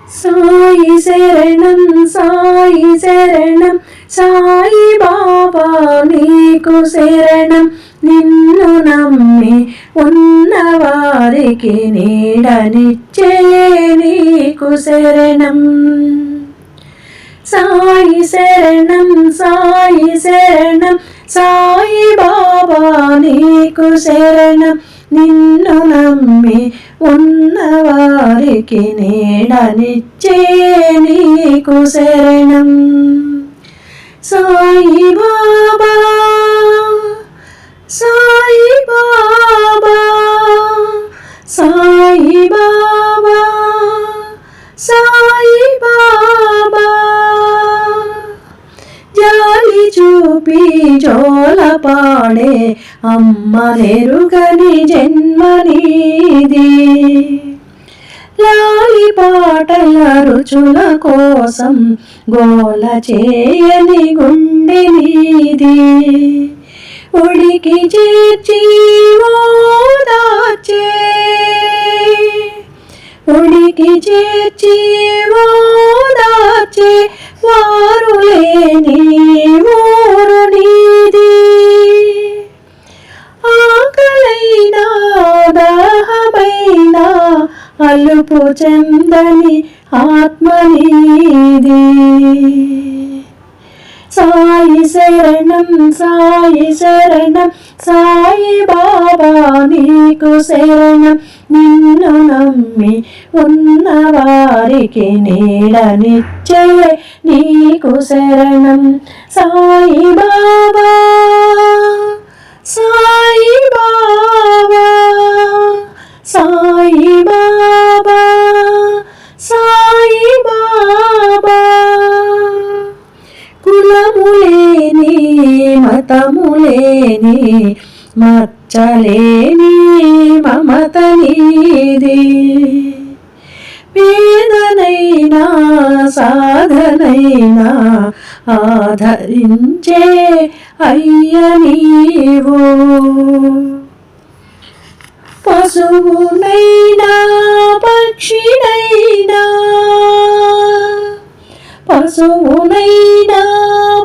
సాయి శరణం సాయి శరణం సాయి బాబా నీకు శరణం నిన్ను నమ్మి ఉన్నవారికి నీడనిచ్చే నీకు శరణం సాయి శరణం సాయి శరణం సాయి బాబా నీకు శరణం నిన్ను నమ్మి ఉన్నవారికి నీడనిచ్చే నీకు శరణం సాయి బాబా సాయి బాబా సాయి బాబా సాయి బాబా జాలి చూపి జోలపాడే అమ్మ నెరుగని జన్మనీది లాలి పాటల రుచుల కోసం గోల చేయని గుండె నీది ఉడికి చేర్చి ఓదార్చే ఉడికి చేర్చి ఓదార్చే వారు లేని ఊరు నీది ఆకలైనా దాహమైనా అలుపు చెందని ఆత్మ నీది సాయి శరణం సాయి శరణం సాయి బాబా నీకు శరణం నిన్ను నమ్మి ఉన్నవారికి నీడనిచ్చే నీకు శరణం సాయి బాబా సాయి బాబా సాయి బాబా సాయి బాబా కులములేని మతములేని మచ్చలేని మమత నీది వేదనైనా సాధనైనా ఆధరించే అయ్య నీవు పశువునైనా పక్షినైనా పశువునైనా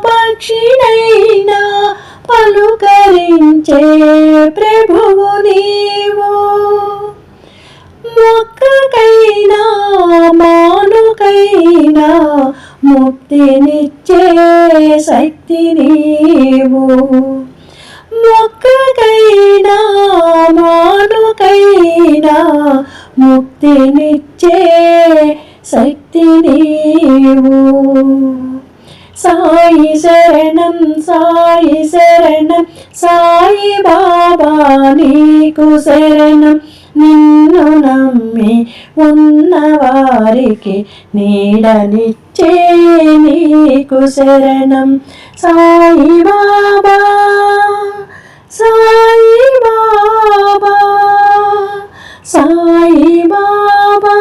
పక్షినైనా పలుకరించే ప్రభువు నీవు మొక్కకైనా మానుకైనా ముక్తినిచ్చే శక్తి నీవు మొక్కకైనా మానుకైనా ముక్తినిచ్చే శక్తి నీవు సాయి శరణం సాయి శరణం సాయి బాబా నీకు శరణం నిన్ను నమ్మి ఉన్నవారికి నీడనిచ్చే నీకు శరణం సాయి బాబా సాయి బాబా సాయి బాబా